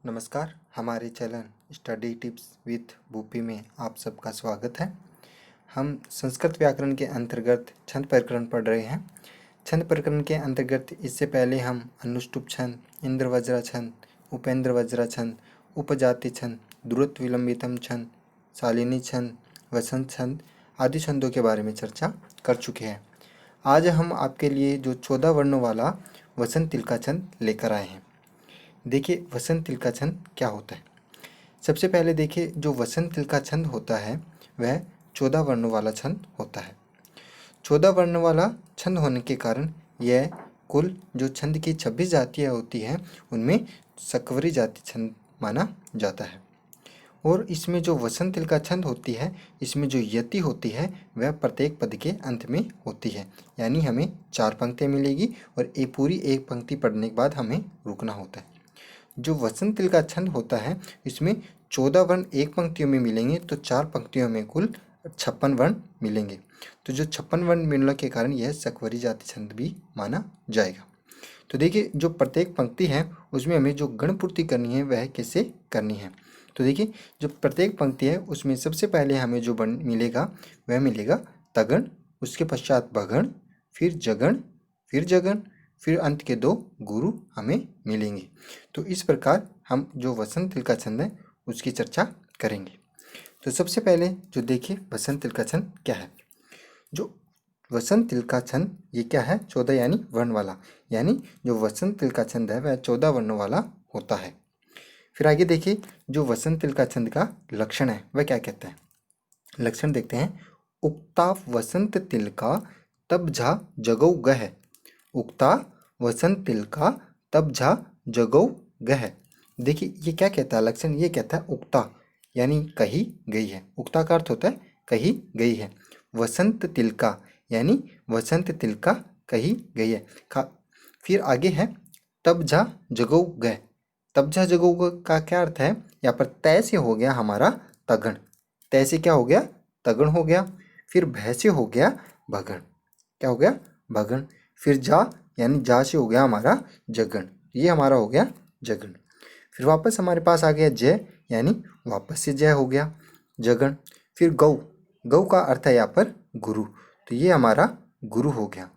नमस्कार, हमारे channel study tips with Bhupi में आप सबका स्वागत है। हम संस्कृत व्याकरण के अंतर्गत छंद प्रकरण पढ़ रहे हैं। छंद प्रकरण के अंतर्गत इससे पहले हम अनुष्टुप छंद, इंद्र वज्रा छंद, उपेंद्र वज्रा छंद, उपजाति छंद, द्रुत विलंबितम छंद, शालिनी छंद, वसंत छंद आदि छंदों के बारे में चर्चा कर चुके हैं। आज हम आपके लिए जो 14 वर्णों वाला वसंत तिलका छंद लेकर आए हैं। देखिए वसंत तिलका छंद क्या होता है। सबसे पहले देखिए जो वसंत तिलका छंद होता है वह 14 वर्णों वाला छंद होता है। 14 वर्ण वाला छंद होने के कारण यह कुल जो छंद की 26 जातियाँ होती हैं उनमें सक्वरी जाति छंद माना जाता है। और इसमें जो वसंत तिलका छंद होती है इसमें जो यति होती है वह प्रत्येक पद के अंत में होती है, यानी हमें 4 पंक्तियाँ मिलेगी और ये पूरी एक पंक्ति पढ़ने के बाद हमें रुकना होता है। जो वसंत तिलका छंद होता है इसमें 14 वर्ण एक पंक्तियों में मिलेंगे तो 4 पंक्तियों में कुल 56 वर्ण मिलेंगे। तो जो 56 वर्ण मिलने के कारण यह सक्वरी जाति छंद भी माना जाएगा। तो देखिए जो प्रत्येक पंक्ति है उसमें हमें जो गणपूर्ति करनी है वह कैसे करनी है। तो देखिए जो प्रत्येक पंक्ति है उसमें सबसे पहले हमें जो वर्ण मिलेगा वह मिलेगा तगण, उसके पश्चात बगण, फिर जगण, फिर जगण, फिर अंत के 2 गुरु हमें मिलेंगे। तो इस प्रकार हम जो वसंत तिलका छंद है उसकी चर्चा करेंगे। तो सबसे पहले जो देखिए वसंत तिलका छंद क्या है। जो वसंत तिलका छंद ये क्या है, 14 यानी वर्ण वाला, यानी जो वसंत तिलका छंद है वह 14 वर्णों वाला होता है। फिर आगे देखिए जो वसंत तिलका छंद का लक्षण है वह क्या कहता है। लक्षण देखते हैं। उक्ता वसंत तिलका तब झा जगौ गह। उक्ता वसंत तिलका तब झा जगौ गह। देखिए ये क्या कहता है लक्षण, ये कहता है उक्ता यानी कही गई है। उक्ता का अर्थ होता है कही गई है। वसंत तिलका यानी वसंत तिलका कही गई है। फिर आगे है तब झा जगौ गह। तब झा जगौ गह का क्या अर्थ है, यहाँ पर तय से हो गया हमारा तगण। तय से क्या हो गया, तगण हो गया। फिर भय से हो गया भगण, क्या हो गया, भगण। फिर जा यानी जा से हो गया हमारा जगण, ये हमारा हो गया जगण। फिर वापस हमारे पास आ गया जय यानी वापस से जय हो गया जगण। फिर गौ, गौ का अर्थ है यहाँ पर गुरु, तो ये हमारा गुरु हो गया।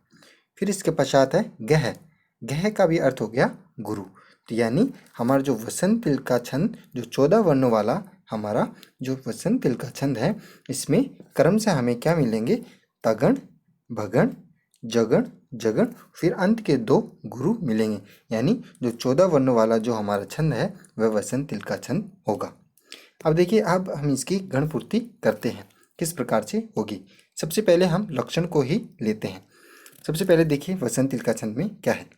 फिर इसके पश्चात है गह। गह का भी अर्थ हो गया गुरु। तो यानी हमारा जो वसंत तिलका छंद जो 14 वर्णों वाला हमारा जो वसंत तिलका छंद है इसमें क्रम से हमें क्या मिलेंगे, तगण, भगण, जगण, जगण, फिर अंत के 2 गुरु मिलेंगे। यानी जो 14 वर्णों वाला जो हमारा छंद है वह वसंत तिलका छंद होगा। अब देखिए अब हम इसकी गणपूर्ति करते हैं किस प्रकार से होगी। सबसे पहले हम लक्षण को ही लेते हैं। सबसे पहले देखिए वसंत तिलका छंद में क्या है।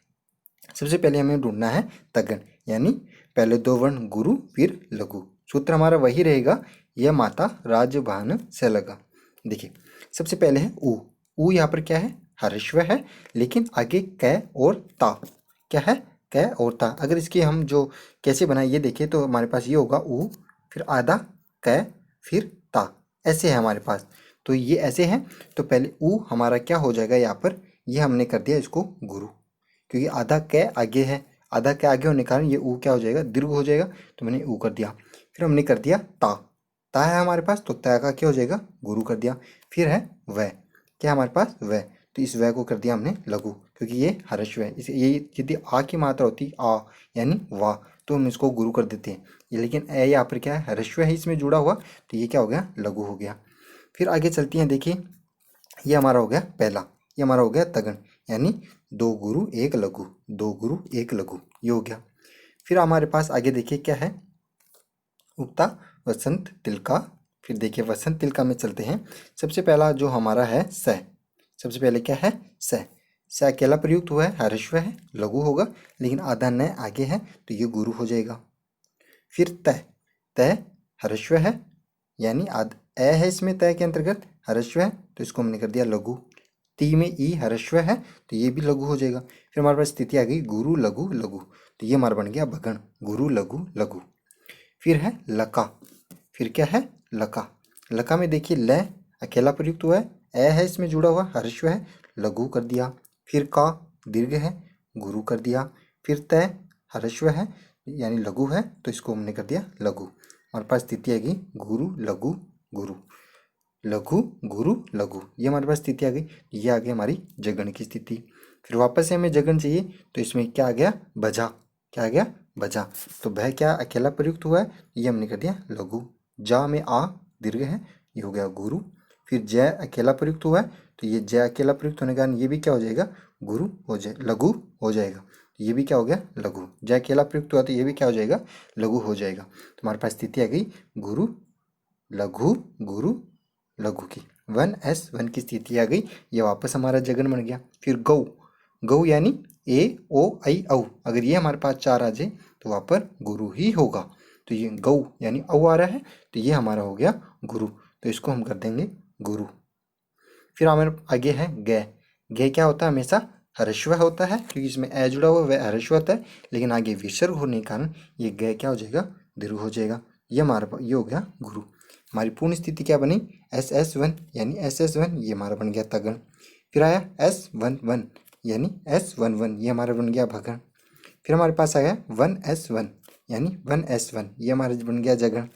सबसे पहले हमें ढूंढना है तगण, यानी पहले 2 वर्ण गुरु फिर लघु। सूत्र हमारा वही रहेगा, यह माता राजभान से लगा। देखिए सबसे पहले है ऊ। ऊ यहाँ पर क्या है, हर्षव है, लेकिन आगे कै और ता, क्या है, कै और ता। अगर इसकी हम जो कैसे बनाए ये देखें तो हमारे पास ये होगा ऊ, फिर आधा कै, फिर ता, ऐसे है हमारे पास। तो ये ऐसे हैं, तो पहले ऊ हमारा क्या हो जाएगा यहाँ पर, ये हमने कर दिया इसको गुरु, क्योंकि आधा कै आगे है। आधा कै आगे होने के कारण ये ऊ क्या हो जाएगा, दीर्घ हो जाएगा, तो मैंने ऊ कर दिया। फिर हमने कर दिया ता, ता है हमारे पास, तो ता का क्या हो जाएगा, गुरु कर दिया। फिर है वह, क्या हमारे पास वह, तो इस वह को कर दिया हमने लघु, क्योंकि ये हर्ष है। इसे ये यदि आ की मात्रा होती आ यानी वाह तो हम इसको गुरु कर देते हैं, ये लेकिन ए यहाँ पर क्या है, हर्ष है इसमें जुड़ा हुआ, तो ये क्या हो गया, लघु हो गया। फिर आगे चलती हैं, देखिए ये हमारा हो गया पहला, ये हमारा हो गया तगण, यानी 2 गुरु 1 लघु, 2 गुरु 1 लघु, ये हो गया। फिर हमारे पास आगे देखिए क्या है, उक्ता वसंत तिलका। फिर देखिए वसंत तिलका में चलते हैं। सबसे पहला जो हमारा है स, सबसे पहले क्या है स। स अकेला प्रयुक्त हुआ है, हर्षव है, लघु होगा, लेकिन आधा न आगे है तो ये गुरु हो जाएगा। फिर तय, तय हर्षव है, यानी ए है इसमें तय के अंतर्गत, हर्षव है, तो इसको हमने कर दिया लघु। ती में ई हर्षव है तो ये भी लघु हो जाएगा। फिर हमारे पास स्थिति आ गई गुरु लघु लघु, तो ये हमारा बन गया भगण, गुरु लघु लघु। फिर है लका। फिर क्या है लका। लका में देखिए ल अकेला प्रयुक्त हुआ है, ए है इसमें जुड़ा हुआ, हर्षव है, लघु कर दिया। फिर का दीर्घ है, गुरु कर दिया। फिर तय हर्षव है, यानी लघु है तो इसको हमने कर दिया लघु। हमारे पास स्थिति आ गई गुरु लघु गुरु, लघु गुरु लघु, ये हमारे पास स्थिति आ गई। ये आ गई हमारी जगण की स्थिति। फिर वापस से हमें जगण चाहिए तो इसमें क्या आ गया बजा, क्या आ गया बजा। तो भय क्या अकेला प्रयुक्त हुआ है, ये हमने कर दिया लघु। जा में आ दीर्घ है, ये हो गया गुरु। फिर जय अकेला प्रयुक्त हुआ है तो ये जय अकेला प्रयुक्त होने के कारण ये भी क्या हो जाएगा गुरु हो जाए लघु हो जाएगा। ये भी क्या हो गया लघु। जय अकेला प्रयुक्त हुआ तो ये भी क्या हो जाएगा लघु हो जाएगा। तो हमारे पास स्थिति आ गई गुरु लघु गुरु लघु की। 1S1 की स्थिति आ गई। ये वापस हमारा जगन बन गया। फिर गौ, गौ यानी ए ओ आई औ, अगर ये हमारे पास 4 आ जाए तो वहाँ पर गुरु ही होगा। तो ये गौ यानी औ आ रहा है तो ये हमारा हो गया गुरु, तो इसको हम कर देंगे गुरु। फिर हमारे आगे है गे। गे क्या होता है हमेशा ह्रस्व होता है, क्योंकि इसमें ए जुड़ा हुआ वह ह्रस्व होता है, लेकिन आगे विसर्ग होने के कारण ये गे क्या हो जाएगा दीर्घ हो जाएगा। ये हमारा ये हो गया गुरु। हमारी पूर्ण स्थिति क्या बनी SS1 यानी SS1, ये हमारा बन गया तगण। फिर आया S11 यानी S11, ये हमारा बन गया भगण। फिर हमारे पास आया 1S1 यानी 1S1, ये हमारा बन गया जगण।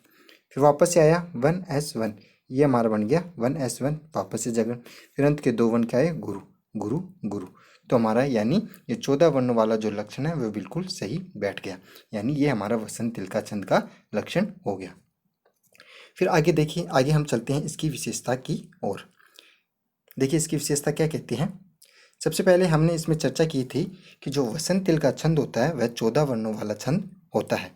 फिर वापस से आया 1S1, ये हमारा बन गया 1S1 वापस से जगण। फिर अंत के 2 वन क्या है गुरु गुरु गुरु। तो हमारा यानी ये 14 वर्ण वाला जो लक्षण है वह बिल्कुल सही बैठ गया, यानी ये हमारा वसंत तिलका छंद का लक्षण हो गया। फिर आगे देखिए, आगे हम चलते हैं इसकी विशेषता की ओर। देखिए इसकी विशेषता क्या कहती है। सबसे पहले हमने इसमें चर्चा की थी कि जो वसंत तिलका छंद होता है वह 14 वर्णों वाला छंद होता है।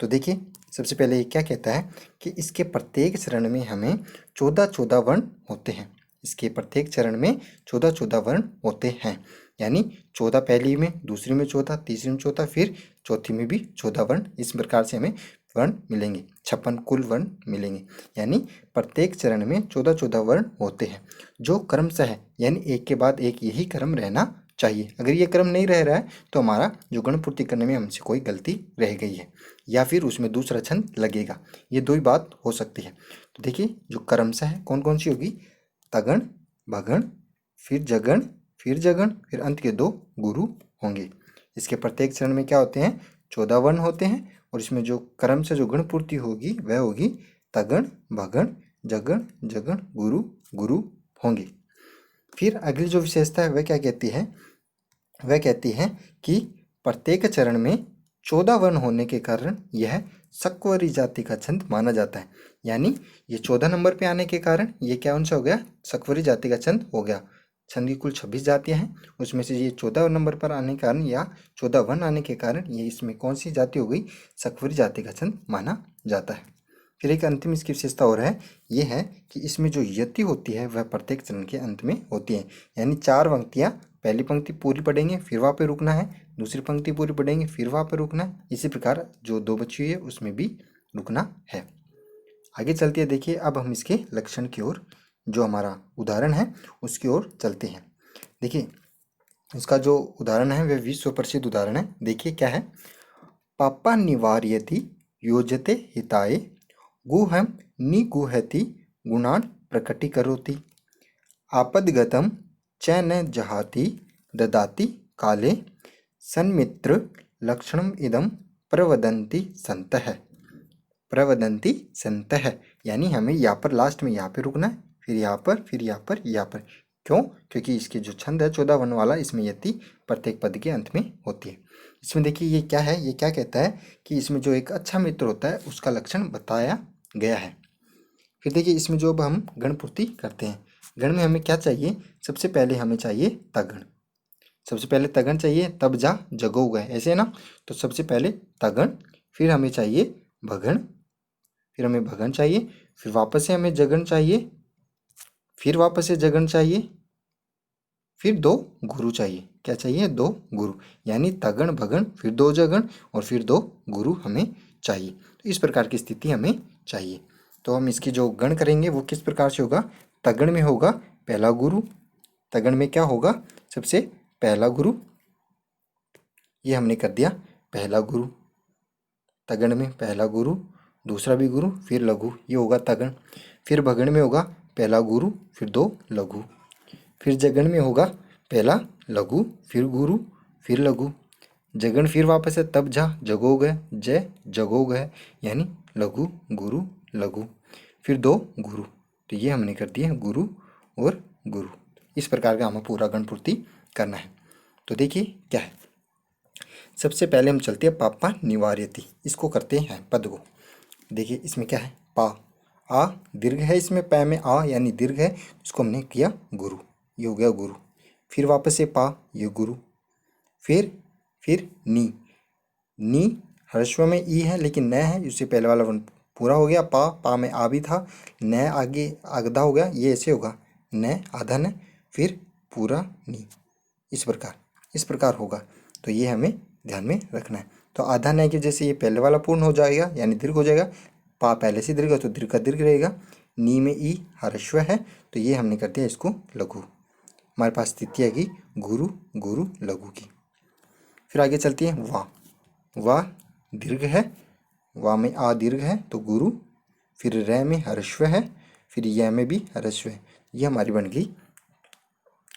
तो देखिए सबसे पहले ये क्या कहता है कि इसके प्रत्येक चरण में हमें 14 वर्ण होते हैं। इसके प्रत्येक चरण में 14 वर्ण होते हैं, यानी 14 पहली में, दूसरी में 14, तीसरी में 14, फिर चौथी में भी 14 वर्ण। इस प्रकार से हमें वर्ण मिलेंगे, 56 कुल वर्ण मिलेंगे। यानी प्रत्येक चरण में 14 वर्ण होते हैं, जो क्रमशः है, यानी एक के बाद एक यही क्रम रहना चाहिए। अगर ये क्रम नहीं रह रहा है तो हमारा जो गण पूर्ति करने में हमसे कोई गलती रह गई है, या फिर उसमें दूसरा छंद लगेगा। ये दो ही बात हो सकती है। तो देखिए जो क्रमशः है कौन कौन सी होगी, तगण भगण फिर जगण फिर जगण फिर अंत के 2 गुरु होंगे। इसके प्रत्येक चरण में क्या होते हैं 14 वर्ण होते हैं, और इसमें जो क्रम से जो गण पूर्ति होगी वह होगी तगण भगण जगण जगण गुरु गुरु होंगे। फिर अगली जो विशेषता है वह क्या कहती है, वह कहती है कि प्रत्येक चरण में 14 वर्ण होने के कारण यह सक्वरी जाति का छंद माना जाता है। यानी ये 14 नंबर पे आने के कारण ये क्या उनसे हो गया सक्वरी जाति का छंद हो गया। छंद की कुल 26 जातियां हैं, उसमें से ये 14 नंबर पर आने के कारण या 14 वर्ण आने के कारण ये इसमें कौन सी जाति हो गई सक्वरी जाति का छंद माना जाता है। फिर एक अंतिम इसकी विशेषता और है, ये है कि इसमें जो यति होती है वह प्रत्येक चरण के अंत में होती है। यानी 4 पंक्तियाँ, पहली पंक्ति पूरी पढ़ेंगे फिर वहाँ पे रुकना है, दूसरी पंक्ति पूरी पढ़ेंगे फिर वहाँ पे रुकना है, इसी प्रकार जो 2 बची हुई है उसमें भी रुकना है। आगे चलते हैं, देखिए अब हम इसके लक्षण की ओर, जो हमारा उदाहरण है उसकी ओर चलते हैं। देखिए उसका जो उदाहरण है वह विश्व प्रसिद्ध उदाहरण है। देखिए क्या है, पापा निवार्यति योजते हिताय गुहम निगुहति गुणान प्रकटीकरोति आपदगतम च न जहाति ददाति काले सन्मित्र लक्षणम इदम प्रवदन्ति संतः, प्रवदन्ति संतः। यानी हमें यहाँ पर लास्ट में यहाँ पे रुकना है, फिर यहाँ पर फिर यहाँ पर यहाँ पर। क्यों? क्योंकि इसके जो छंद है 14 वर्ण वाला, इसमें यति प्रत्येक पद के अंत में होती है। इसमें देखिए ये क्या है, ये क्या कहता है कि इसमें जो एक अच्छा मित्र होता है उसका लक्षण बताया गया है। फिर देखिए इसमें जो अब हम गण पूर्ति करते हैं, गण में हमें क्या चाहिए, सबसे पहले हमें चाहिए तगण। सबसे पहले तगण चाहिए तब जा जगो गए, ऐसे है ना। तो सबसे पहले तगण, फिर हमें चाहिए भगण, फिर हमें भगण चाहिए, फिर वापस से हमें जगण चाहिए, फिर वापस से जगण चाहिए, फिर 2 गुरु चाहिए। क्या चाहिए 2 गुरु, यानी तगण भगण फिर 2 जगण और फिर 2 गुरु हमें चाहिए। तो इस प्रकार की स्थिति हमें चाहिए। तो हम इसकी जो गण करेंगे वो किस प्रकार से होगा, तगण में होगा पहला गुरु, तगण में क्या होगा सबसे पहला गुरु, ये हमने कर दिया पहला गुरु, तगण में पहला गुरु, दूसरा भी गुरु, फिर लघु, ये होगा तगण। फिर भगण में होगा पहला गुरु फिर 2 लघु, फिर जगण में होगा पहला लघु फिर गुरु फिर लघु, जगन फिर वापस है तब झा जगोग है, जय जगोग है, यानी लघु गुरु लघु। फिर दो गुरु, तो ये हमने कर दिया गुरु और गुरु। इस प्रकार का हमें पूरा गण पूर्ति करना है। तो देखिए क्या है, सबसे पहले हम चलते हैं पापा निवार्यति, इसको करते हैं पद को। देखिए इसमें क्या है, पा आ दीर्घ है, इसमें पै में आ यानी दीर्घ है, इसको हमने किया गुरु, ये हो गया गुरु। फिर वापस से पा, ये गुरु। फिर नी, नी ह्रस्व में ई है लेकिन न है, इससे पहले वाला वन पूरा हो गया। पा में आ भी था, न आगे आगदा हो गया, ये ऐसे होगा न आधा न, फिर पूरा नी, इस प्रकार होगा। तो ये हमें ध्यान में रखना है। तो आधा न की वजह से ये पहले वाला पूर्ण हो जाएगा यानी दीर्घ हो जाएगा। पा पहले से दीर्घ है तो दीर्घ का दीर्घ रहेगा। नी में ई ह्रस्व है, तो ये हमने कर दिया इसको लघु। हमारे पास स्थिति आएगी गुरु गुरु लघु की। फिर आगे चलती है वाह, वाह दीर्घ है, वाह में आ दीर्घ है तो गुरु। फिर रै में ह्रस्व है, फिर य में भी ह्रस्व है, ये हमारी बन गई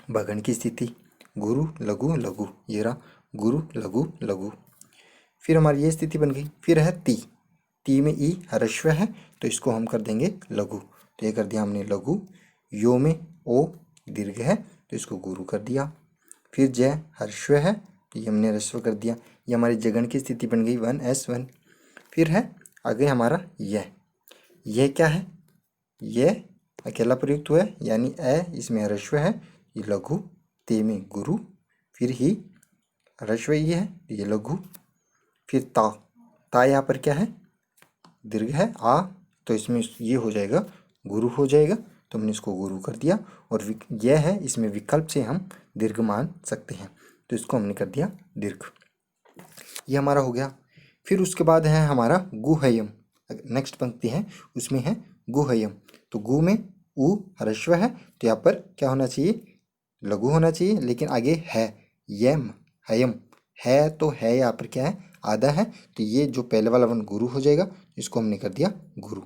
भगन की स्थिति गुरु लघु लघु, ये रहा गुरु लघु लघु। फिर हमारी ये स्थिति बन गई। फिर है ती, ती में ई ह्रस्व है तो इसको हम कर देंगे लघु, तो ये कर दिया हमने लघु। यो में ओ दीर्घ है तो इसको गुरु कर दिया। फिर जय ह्रस्व है तो ये हमने ह्रस्व कर दिया, ये हमारी जगन की स्थिति बन गई 1S1। फिर है आगे हमारा यह क्या है, यह अकेला प्रयुक्त हुआ है यानी ए इसमें ह्रस्व है, ये लघु। ते में गुरु, फिर ही ह्रस्व ये है ये लघु। फिर ता यहाँ पर क्या है, दीर्घ है आ, तो इसमें ये हो जाएगा गुरु हो जाएगा, तो हमने इसको गुरु कर दिया। और यह है, इसमें विकल्प से हम दीर्घ मान सकते हैं, तो इसको हमने कर दिया दीर्घ, ये हमारा हो गया। फिर उसके बाद है हमारा गुहयम, नेक्स्ट पंक्ति है उसमें है गुहयम। तो गु में उ ह्रस्व है तो यहाँ पर क्या होना चाहिए, लघु होना चाहिए, लेकिन आगे है यम हयम है, तो है यहाँ पर क्या है आधा है, तो ये जो पहले वाला वन गुरु हो जाएगा, इसको हमने कर दिया गुरु।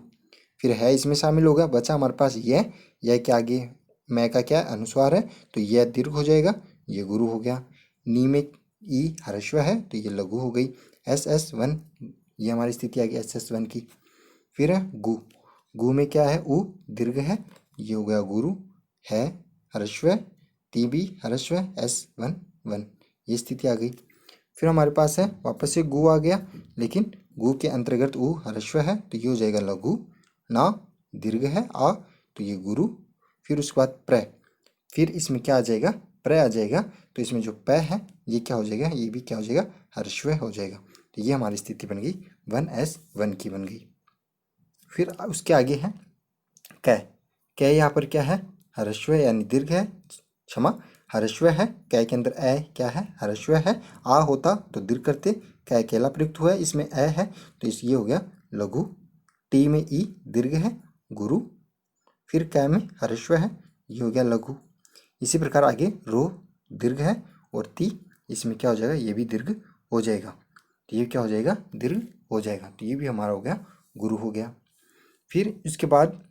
फिर है इसमें शामिल होगा, बचा हमारे पास यह के आगे मैं का क्या अनुस्वार है तो यह दीर्घ हो जाएगा, ये गुरु हो गया। नी में ई ह्रस्व है तो ये लघु हो गई। SS1, ये हमारी स्थिति आ गई SS1 की। फिर है गु, गु में क्या है उ दीर्घ है, ये हो गया गुरु। है ह्रस्व, ती भी ह्रस्व, S11, ये स्थिति आ गई। फिर हमारे पास है वापस से गु आ गया, लेकिन गु के अंतर्गत उ ह्रस्व है तो ये हो जाएगा लघु। ना दीर्घ है आ, तो ये गुरु। फिर उसके बाद प्र, फिर इसमें क्या आ जाएगा प्र आ जाएगा, तो इसमें जो प है ये क्या हो जाएगा, ये भी क्या हो जाएगा ह्रस्व हो जाएगा। तो ये हमारी स्थिति बन गई 1S1 की बन गई। फिर उसके आगे है कै, यहाँ पर क्या है ह्रस्व यानी दीर्घ है, क्षमा ह्रस्व है। कै के अंदर ए क्या है ह्रस्व है, आ होता तो दीर्घ करते, कै अकेला प्रयुक्त हुआ है, इसमें ए है तो इस ये हो गया लघु। टी में ई दीर्घ है गुरु। फिर कै में ह्रस्व है, ये हो गया लघु। इसी प्रकार आगे रो दीर्घ है और ती इसमें क्या हो जाएगा, ये भी दीर्घ हो जाएगा, तो ये क्या हो जाएगा दीर्घ हो जाएगा, तो ये भी हमारा हो गया गुरु हो गया। फिर इसके बाद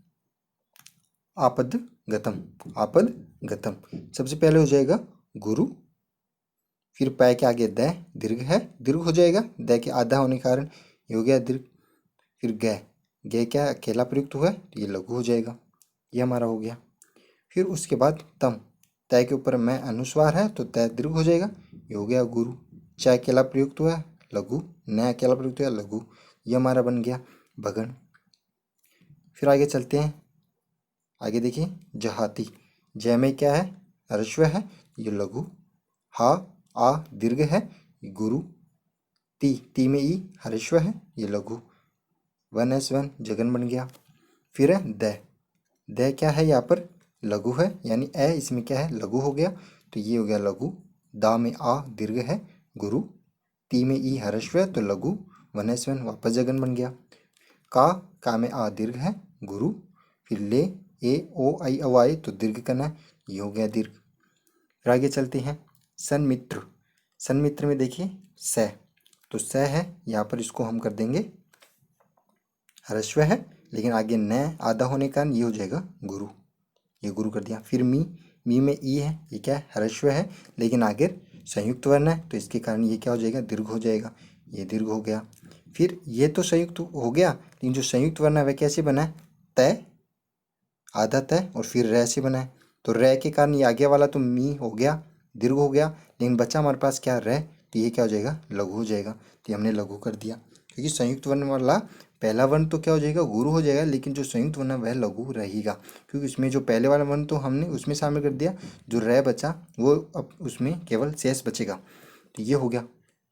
आपद गतम, आपद गतम सबसे पहले हो जाएगा गुरु। फिर पै के आगे द दीर्घ है, दीर्घ हो जाएगा, द के आधा होने के कारण ये हो गया दीर्घ। फिर ग क्या अकेला प्रयुक्त हुआ है तो ये लघु हो जाएगा, ये हमारा हो गया। फिर उसके बाद तम, तय के ऊपर मैं अनुस्वार है तो तय दीर्घ हो जाएगा, ये हो गया गुरु। च अकेला प्रयुक्त हुआ है लघु, न अकेला प्रयुक्त हुआ लघु, ये हमारा बन गया भगन। फिर आगे चलते हैं, आगे देखिए जहाती, जय में क्या है ह्रस्व है, ये लघु। हा आ दीर्घ है, ये गुरु। ती में ई ह्रस्व है, ये लघु। 1S1 जगन बन गया। फिर है द क्या है यहाँ पर लघु है, यानी ए इसमें क्या है लघु हो गया, तो ये हो गया लघु। दा में आ दीर्घ है गुरु। ती में ई ह्रस्व है तो लघु। 1S1 वापस जगन बन गया। का में आ दीर्घ है गुरु। फिर ले ए ओ आई औ आए तो दीर्घ करना है, ये हो गया दीर्घ। फिर आगे चलते हैं सन्मित्र, सन्मित्र में देखिए स, तो स है यहाँ पर इसको हम कर देंगे ह्रस्व है, लेकिन आगे न आधा होने का ये हो जाएगा गुरु, ये गुरु कर दिया। फिर मी में ई है, ये क्या है ह्रस्व है, लेकिन आगे संयुक्त वर्ण है तो इसके कारण ये क्या हो जाएगा, दीर्घ हो जाएगा, ये दीर्घ हो गया। फिर ये तो संयुक्त हो गया, लेकिन जो संयुक्त वर्ण है वह कैसे बना है, तय, आधा तय और फिर रै से बना है। तो रै के कारण ये आगे वाला तो मी हो गया, दीर्घ हो गया, लेकिन बचा हमारे पास क्या, रै, तो ये क्या हो जाएगा, लघु हो जाएगा। तो ये हमने लघु कर दिया, क्योंकि संयुक्त वर्ण वाला पहला वर्ण तो क्या हो जाएगा, गुरु हो जाएगा, लेकिन जो संयुक्त वर्ण है वह लघु रहेगा, क्योंकि उसमें जो पहले वाला वर्ण तो हमने उसमें शामिल कर दिया, जो रै बचा वो अब उसमें केवल शेष बचेगा। तो ये हो गया।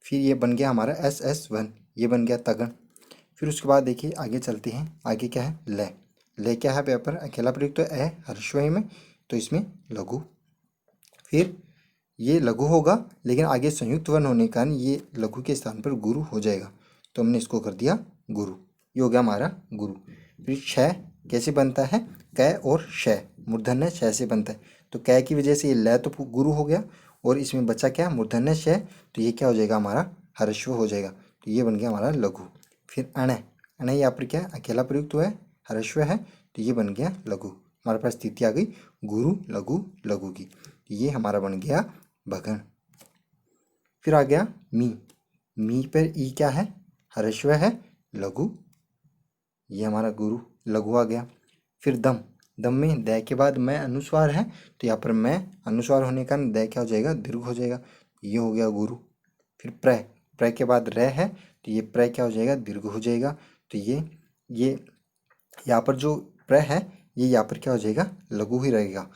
फिर ये बन गया हमारा SS1, ये बन गया तगण। फिर उसके बाद देखिए आगे चलते हैं, आगे क्या है, लय। लय क्या है, यहाँ पर अकेला प्रयुक्त तो है हर्षव में, तो इसमें लघु। फिर ये लघु होगा, लेकिन आगे संयुक्त वर्ण होने के कारण ये लघु के स्थान पर गुरु हो जाएगा, तो हमने इसको कर दिया गुरु। ये हो गया हमारा गुरु। फिर क्षय कैसे बनता है, कै और क्षय, मूर्धन्य क्षय से बनता है। तो कै की वजह से ये लय तो गुरु हो गया, और इसमें बचा क्या, मूर्धन्य क्षय, तो ये क्या हो जाएगा हमारा, हर्षव हो जाएगा। तो ये बन गया हमारा लघु। फिर अणय, अणय यहाँ पर क्या है, अकेला प्रयुक्त हुआ है, हर्षव है, तो ये बन गया लघु। हमारे पास स्थिति आ गई गुरु लघु लघु की। ये हमारा बन गया भगण। फिर आ गया मी। मी पर ई क्या है, हर्षव है, लघु, ये हमारा गुरु लघु आ गया। फिर दम, दम में दै के बाद मैं अनुस्वार है, तो यहाँ पर मैं अनुस्वार होने का दै क्या हो जाएगा, दीर्घ हो जाएगा, ये हो गया गुरु। फिर प्रय, प्रय के बाद रै है, तो ये प्रय क्या हो जाएगा, दीर्घ हो जाएगा, तो ये यहाँ पर जो प्रय है ये यहाँ पर क्या हो जाएगा, लघु ही रहेगा,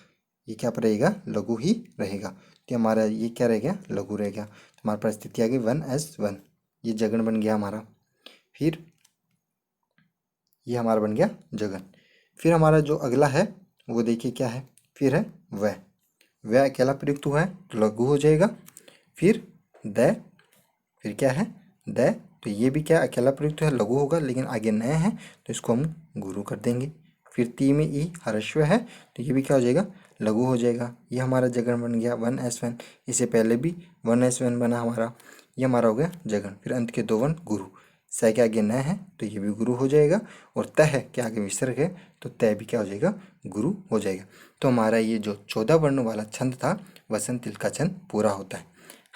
ये क्या पर रहेगा, लघु ही रहेगा। तो हमारा ये क्या रह गया, लघु रह गया। तो हमारे पास स्थिति आ गई 1S1, ये जगन बन गया हमारा। फिर ये हमारा बन गया जगन। फिर हमारा जो अगला है वो देखिए क्या है, फिर है वह। वह अकेला प्रयुक्त हुआ है तो लघु हो जाएगा। फिर द, फिर क्या है द, तो ये भी क्या अकेला प्रयुक्त है, लघु होगा, लेकिन आगे न है तो इसको हम गुरु कर देंगे। फिर ती में ई हर्षव है, तो ये भी क्या हो जाएगा, लघु हो जाएगा। ये हमारा जगन बन गया 1S1। इससे पहले भी 1S1 बना हमारा, ये हमारा हो गया जगन। फिर अंत के दो वर्ण गुरु, स के आगे न है तो ये भी गुरु हो जाएगा, और तह के आगे विसर्ग है तो तय भी क्या हो जाएगा, गुरु हो जाएगा। तो हमारा ये जो 14 वर्णों वाला छंद था वसंत तिल का छंद पूरा होता है।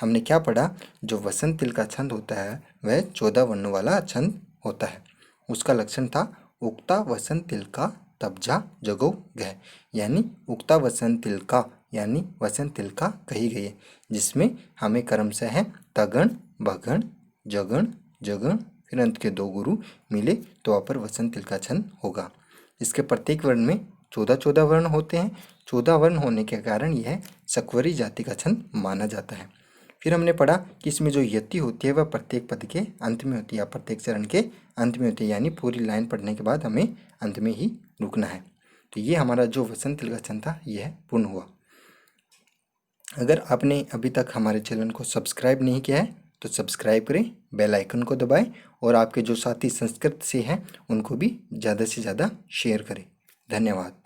हमने क्या पढ़ा, जो वसंत तिल का छंद होता है वह 14 वर्णों वाला छंद होता है। उसका लक्षण था उक्ता वसंत तिल का तबजा जगो गह, यानी उक्ता वसंत तिल का यानी वसंत तिल का कही गई है, जिसमें हमें क्रमशः है तगण, भगण, जगण, जगण, फिर अंत के दो गुरु मिले तो वहाँ पर वसंत तिल का छंद होगा। इसके प्रत्येक वर्ण में 14 वर्ण होते हैं। 14 वर्ण होने के कारण यह सक्वरी जाति का छंद माना जाता है। फिर हमने पढ़ा कि इसमें जो यति होती है वह प्रत्येक पद के अंत में होती है, या प्रत्येक चरण के अंत में होती है, यानी पूरी लाइन पढ़ने के बाद हमें अंत में ही रुकना है। तो ये हमारा जो वसंत तिल का छंद था यह पूर्ण हुआ। अगर आपने अभी तक हमारे चैनल को सब्सक्राइब नहीं किया है तो सब्सक्राइब करें, बेल आइकन को दबाएं, और आपके जो साथी संस्कृत से हैं उनको भी ज़्यादा से ज़्यादा शेयर करें। धन्यवाद।